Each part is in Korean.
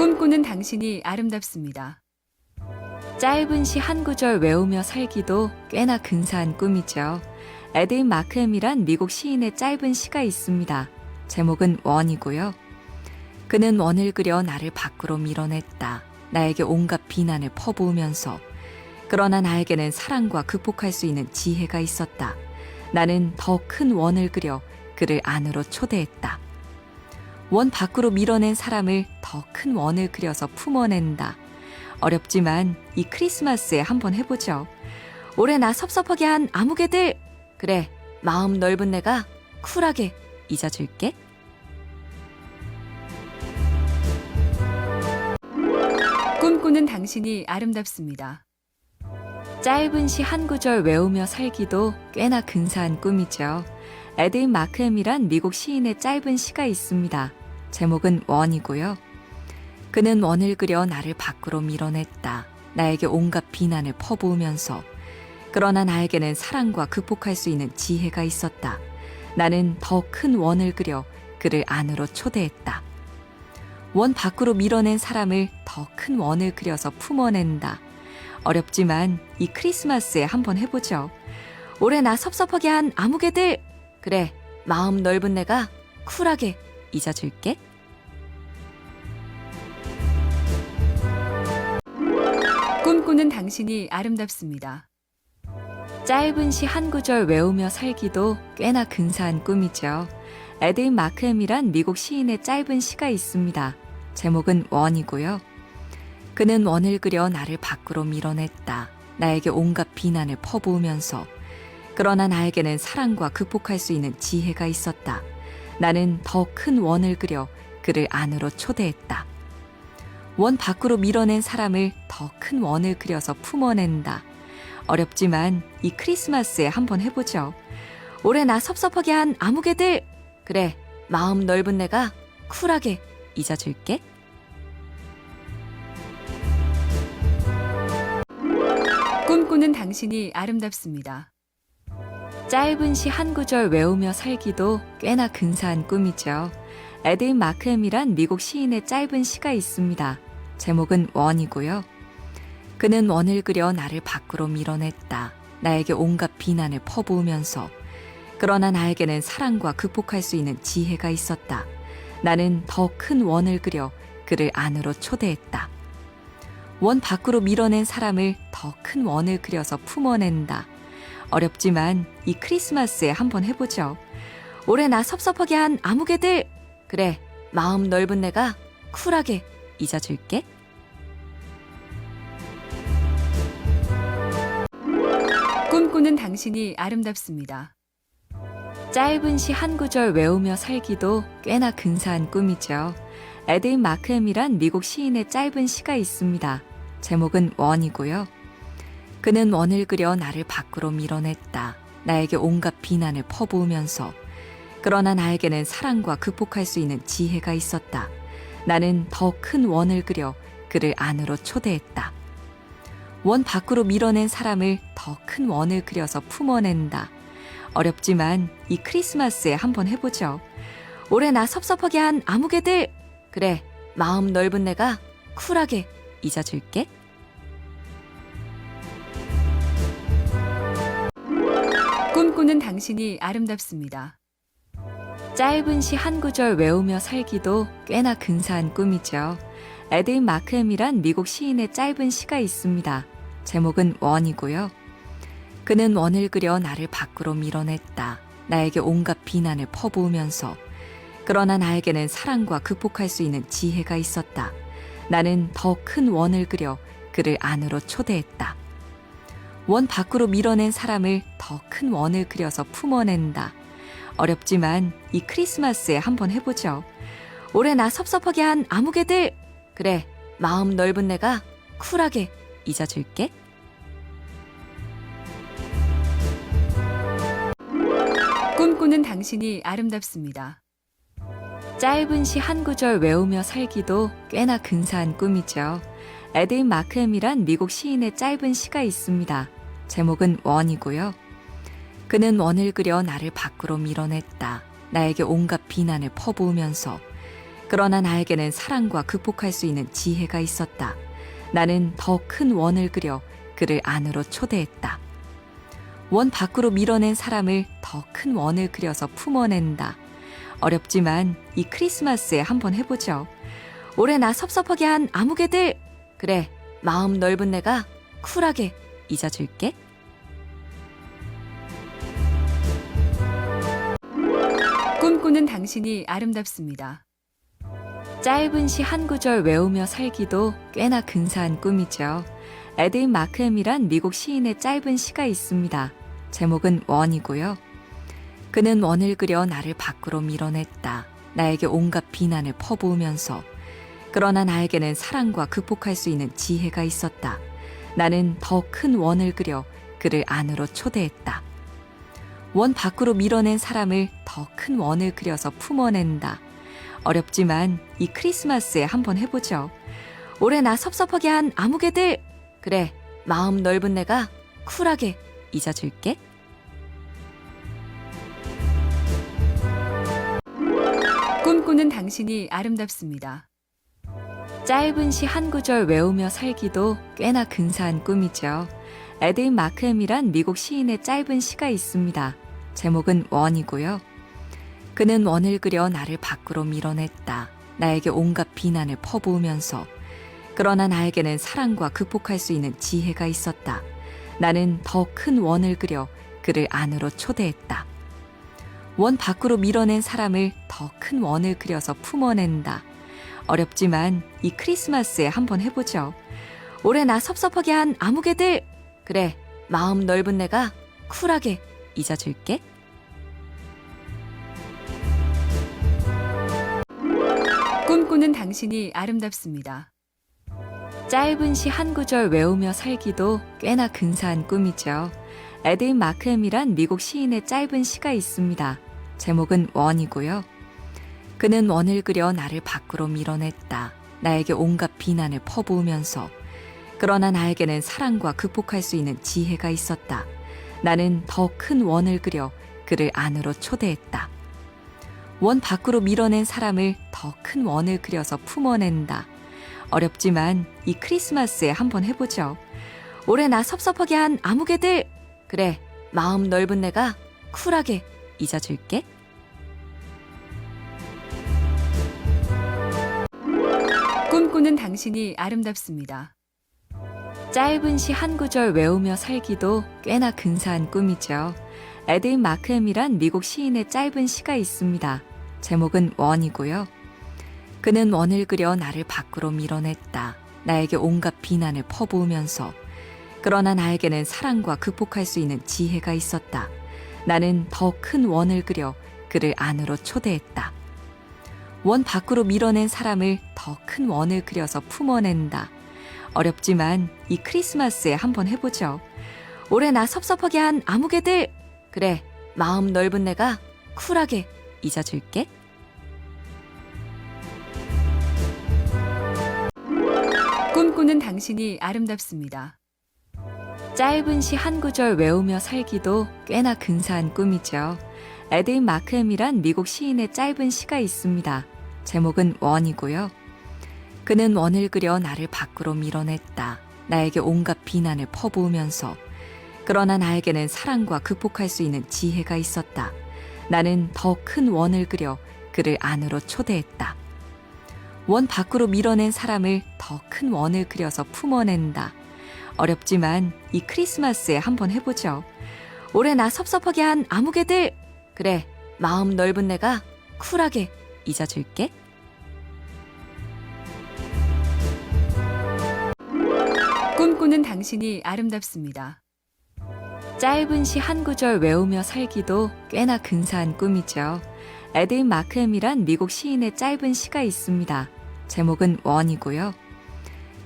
꿈꾸는 당신이 아름답습니다. 짧은 시 한 구절 외우며 살기도 꽤나 근사한 꿈이죠. 에드윈 마크햄이란 미국 시인의 짧은 시가 있습니다. 제목은 원이고요. 그는 원을 그려 나를 밖으로 밀어냈다. 나에게 온갖 비난을 퍼부으면서. 그러나 나에게는 사랑과 극복할 수 있는 지혜가 있었다. 나는 더 큰 원을 그려 그를 안으로 초대했다. 원 밖으로 밀어낸 사람을 더 큰 원을 그려서 품어낸다. 어렵지만 이 크리스마스에 한번 해보죠. 올해 나 섭섭하게 한 아무개들! 그래, 마음 넓은 내가 쿨하게 잊어줄게. 꿈꾸는 당신이 아름답습니다. 짧은 시 한 구절 외우며 살기도 꽤나 근사한 꿈이죠. 에드윈 마크햄이란 미국 시인의 짧은 시가 있습니다. 제목은 원이고요. 그는 원을 그려 나를 밖으로 밀어냈다. 나에게 온갖 비난을 퍼부으면서. 그러나 나에게는 사랑과 극복할 수 있는 지혜가 있었다. 나는 더 큰 원을 그려 그를 안으로 초대했다. 원 밖으로 밀어낸 사람을 더 큰 원을 그려서 품어낸다. 어렵지만 이 크리스마스에 한번 해보죠. 올해 나 섭섭하게 한 아무개들! 그래, 마음 넓은 내가 쿨하게 잊어줄게. 꿈꾸는 당신이 아름답습니다. 짧은 시 한 구절 외우며 살기도 꽤나 근사한 꿈이죠. 에드윈 마크햄이란 미국 시인의 짧은 시가 있습니다. 제목은 원이고요. 그는 원을 그려 나를 밖으로 밀어냈다. 나에게 온갖 비난을 퍼부으면서. 그러나 나에게는 사랑과 극복할 수 있는 지혜가 있었다. 나는 더 큰 원을 그려 그를 안으로 초대했다. 원 밖으로 밀어낸 사람을 더 큰 원을 그려서 품어낸다. 어렵지만 이 크리스마스에 한번 해보죠. 올해 나 섭섭하게 한 아무개들! 그래, 마음 넓은 내가 쿨하게 잊어줄게. 꿈꾸는 당신이 아름답습니다. 짧은 시 한 구절 외우며 살기도 꽤나 근사한 꿈이죠. 에드윈 마크햄이란 미국 시인의 짧은 시가 있습니다. 제목은 원이고요. 그는 원을 그려 나를 밖으로 밀어냈다. 나에게 온갖 비난을 퍼부으면서. 그러나 나에게는 사랑과 극복할 수 있는 지혜가 있었다. 나는 더 큰 원을 그려 그를 안으로 초대했다. 원 밖으로 밀어낸 사람을 더 큰 원을 그려서 품어낸다. 어렵지만 이 크리스마스에 한번 해보죠. 올해 나 섭섭하게 한 아무개들! 그래, 마음 넓은 내가 쿨하게 잊어줄게. 꿈꾸는 당신이 아름답습니다. 짧은 시 한 구절 외우며 살기도 꽤나 근사한 꿈이죠. 에드윈 마크햄이란 미국 시인의 짧은 시가 있습니다. 제목은 원이고요. 그는 원을 그려 나를 밖으로 밀어냈다. 나에게 온갖 비난을 퍼부으면서. 그러나 나에게는 사랑과 극복할 수 있는 지혜가 있었다. 나는 더 큰 원을 그려 그를 안으로 초대했다. 원 밖으로 밀어낸 사람을 더 큰 원을 그려서 품어낸다. 어렵지만 이 크리스마스에 한번 해보죠. 올해 나 섭섭하게 한 아무개들! 그래, 마음 넓은 내가 쿨하게 잊어줄게. 꿈꾸는 당신이 아름답습니다. 짧은 시 한 구절 외우며 살기도 꽤나 근사한 꿈이죠. 에드윈 마크햄이란 미국 시인의 짧은 시가 있습니다. 제목은 원이고요. 그는 원을 그려 나를 밖으로 밀어냈다. 나에게 온갖 비난을 퍼부으면서. 그러나 나에게는 사랑과 극복할 수 있는 지혜가 있었다. 나는 더 큰 원을 그려 그를 안으로 초대했다. 원 밖으로 밀어낸 사람을 더 큰 원을 그려서 품어낸다. 어렵지만 이 크리스마스에 한번 해보죠. 올해 나 섭섭하게 한 아무개들! 그래, 마음 넓은 내가 쿨하게 잊어줄게. 꿈꾸는 당신이 아름답습니다. 짧은 시 한 구절 외우며 살기도 꽤나 근사한 꿈이죠. 에드윈 마크햄이란 미국 시인의 짧은 시가 있습니다. 제목은 원이고요. 그는 원을 그려 나를 밖으로 밀어냈다. 나에게 온갖 비난을 퍼부으면서. 그러나 나에게는 사랑과 극복할 수 있는 지혜가 있었다. 나는 더 큰 원을 그려 그를 안으로 초대했다. 원 밖으로 밀어낸 사람을 더 큰 원을 그려서 품어낸다. 어렵지만 이 크리스마스에 한번 해보죠. 올해 나 섭섭하게 한 아무개들! 그래, 마음 넓은 내가 쿨하게 잊어줄게. 꿈꾸는 당신이 아름답습니다. 짧은 시 한 구절 외우며 살기도 꽤나 근사한 꿈이죠. 에드윈 마크햄이란 미국 시인의 짧은 시가 있습니다. 제목은 원이고요. 그는 원을 그려 나를 밖으로 밀어냈다. 나에게 온갖 비난을 퍼부으면서. 그러나 나에게는 사랑과 극복할 수 있는 지혜가 있었다. 나는 더 큰 원을 그려 그를 안으로 초대했다. 원 밖으로 밀어낸 사람을 더 큰 원을 그려서 품어낸다. 어렵지만 이 크리스마스에 한번 해보죠. 올해 나 섭섭하게 한 아무개들! 그래, 마음 넓은 내가 쿨하게 잊어줄게. 꿈꾸는 당신이 아름답습니다. 짧은 시 한 구절 외우며 살기도 꽤나 근사한 꿈이죠. 에드윈 마크햄이란 미국 시인의 짧은 시가 있습니다. 제목은 원이고요. 그는 원을 그려 나를 밖으로 밀어냈다. 나에게 온갖 비난을 퍼부으면서. 그러나 나에게는 사랑과 극복할 수 있는 지혜가 있었다. 나는 더 큰 원을 그려 그를 안으로 초대했다. 원 밖으로 밀어낸 사람을 더 큰 원을 그려서 품어낸다. 어렵지만 이 크리스마스에 한번 해보죠. 올해 나 섭섭하게 한 아무개들! 그래, 마음 넓은 내가 쿨하게 잊어줄게. 꿈꾸는 당신이 아름답습니다. 짧은 시 한 구절 외우며 살기도 꽤나 근사한 꿈이죠. 에드윈 마크햄이란 미국 시인의 짧은 시가 있습니다. 제목은 원이고요. 그는 원을 그려 나를 밖으로 밀어냈다. 나에게 온갖 비난을 퍼부으면서. 그러나 나에게는 사랑과 극복할 수 있는 지혜가 있었다. 나는 더 큰 원을 그려 그를 안으로 초대했다. 원 밖으로 밀어낸 사람을 더 큰 원을 그려서 품어낸다. 어렵지만 이 크리스마스에 한번 해보죠. 올해 나 섭섭하게 한 아무개들! 그래, 마음 넓은 내가 쿨하게 잊어줄게. 꿈꾸는 당신이 아름답습니다. 짧은 시 한 구절 외우며 살기도 꽤나 근사한 꿈이죠. 에드윈 마크햄이란 미국 시인의 짧은 시가 있습니다. 제목은 원이고요. 그는 원을 그려 나를 밖으로 밀어냈다. 나에게 온갖 비난을 퍼부으면서. 그러나 나에게는 사랑과 극복할 수 있는 지혜가 있었다. 나는 더 큰 원을 그려 그를 안으로 초대했다. 원 밖으로 밀어낸 사람을 더 큰 원을 그려서 품어낸다. 어렵지만 이 크리스마스에 한번 해보죠. 올해 나 섭섭하게 한 아무개들! 그래, 마음 넓은 내가 쿨하게 잊어줄게. 꿈꾸는 당신이 아름답습니다. 짧은 시 한 구절 외우며 살기도 꽤나 근사한 꿈이죠. 에드윈 마크햄이란 미국 시인의 짧은 시가 있습니다. 제목은 원이고요. 그는 원을 그려 나를 밖으로 밀어냈다. 나에게 온갖 비난을 퍼부으면서. 그러나 나에게는 사랑과 극복할 수 있는 지혜가 있었다. 나는 더 큰 원을 그려 그를 안으로 초대했다. 원 밖으로 밀어낸 사람을 더 큰 원을 그려서 품어낸다. 어렵지만 이 크리스마스에 한번 해보죠. 올해 나 섭섭하게 한 아무개들! 그래, 마음 넓은 내가 쿨하게 잊어줄게. 꿈꾸는 당신이 아름답습니다. 짧은 시 한 구절 외우며 살기도 꽤나 근사한 꿈이죠. 에드윈 마크햄이란 미국 시인의 짧은 시가 있습니다. 제목은 원이고요.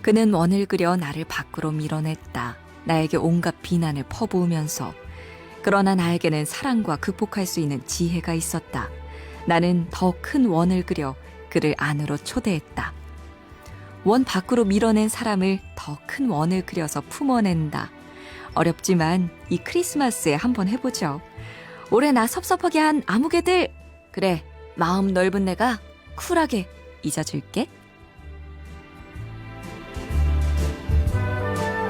그는 원을 그려 나를 밖으로 밀어냈다. 나에게 온갖 비난을 퍼부으면서. 그러나 나에게는 사랑과 극복할 수 있는 지혜가 있었다. 나는 더 큰 원을 그려 그를 안으로 초대했다. 원 밖으로 밀어낸 사람을 더 큰 원을 그려서 품어낸다. 어렵지만 이 크리스마스에 한번 해보죠. 올해 나 섭섭하게 한 아무개들! 그래, 마음 넓은 내가 쿨하게 잊어줄게.